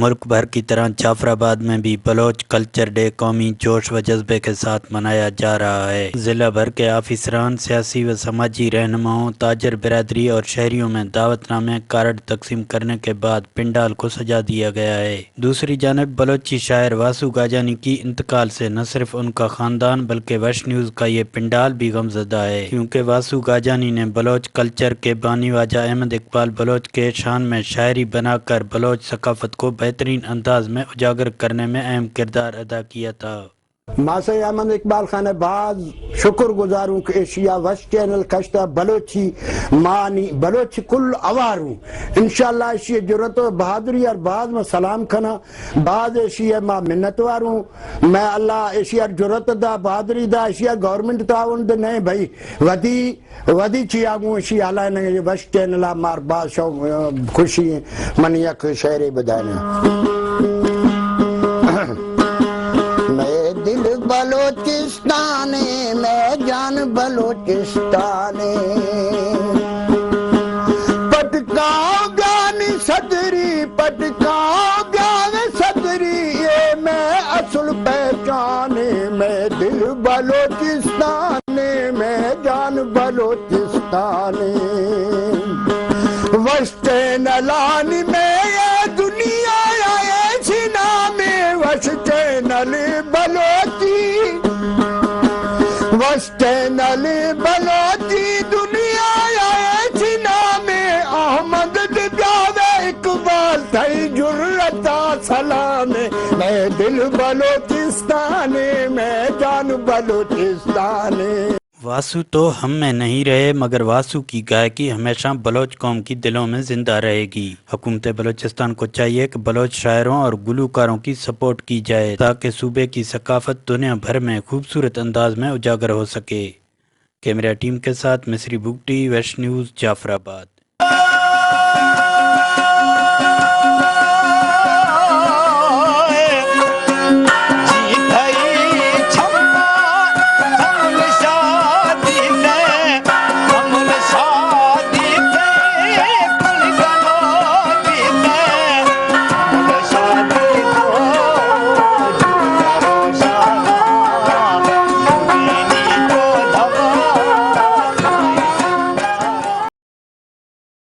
ملک بھر کی طرح جعفر آباد میں بھی بلوچ کلچر ڈے قومی جوش و جذبے کے ساتھ منایا جا رہا ہے۔ ضلع بھر کے آفیسران، سیاسی و سماجی رہنماؤں، تاجر برادری اور شہریوں میں دعوت نامے کارڈ تقسیم کرنے کے بعد پنڈال کو سجا دیا گیا ہے۔ دوسری جانب بلوچی شاعر واسو گاجانی کی انتقال سے نہ صرف ان کا خاندان بلکہ وش نیوز کا یہ پنڈال بھی غمزدہ ہے، کیونکہ واسو گاجانی نے بلوچ کلچر کے بانی واجہ احمد اقبال بلوچ کے شان میں شاعری بنا کر بلوچ ثقافت کو بہترین انداز میں اجاگر کرنے میں اہم کردار ادا کیا تھا۔ ماسے احمد اقبال خان باز شکر گزاروں کہ ایشیا وش چینل کشتہ بلوچی مانی بلوچ کل اواروں انشاءاللہ ایشیا جرت و بہادری اور بعض میں سلام کھنا بعض ایشیا ما منتواروں میں اللہ ایشیا جرت دا بہادری دا ایشیا گورنمنٹ تعاون دے نہیں بھائی ودی چیاگوں ایشیا اللہ نے یہ وش چینل مار باز شو خوشی من یک شہری بدانا بلوچستان میں جان بلوچستان پٹکاؤ گانی صدری پٹکاؤ گانی صدری یہ میں اصل پہچان میں دل بلوچستان میں جان بلوچستان وسطین لانی میں یہ دنیا ایسی نام وسطین بلوچی وسطینل بلوچی دنیا ایسی نام احمد جاوید اقبال تھی جرتا سلام میں دل بلوچستان میں جان بلوچستان۔ واسو تو ہم میں نہیں رہے مگر واسو کی گائیکی ہمیشہ بلوچ قوم کی دلوں میں زندہ رہے گی۔ حکومت بلوچستان کو چاہیے کہ بلوچ شاعروں اور گلوکاروں کی سپورٹ کی جائے تاکہ صوبے کی ثقافت دنیا بھر میں خوبصورت انداز میں اجاگر ہو سکے۔ کیمرہ ٹیم کے ساتھ مصری بگٹی، ویش نیوز، جعفر آباد۔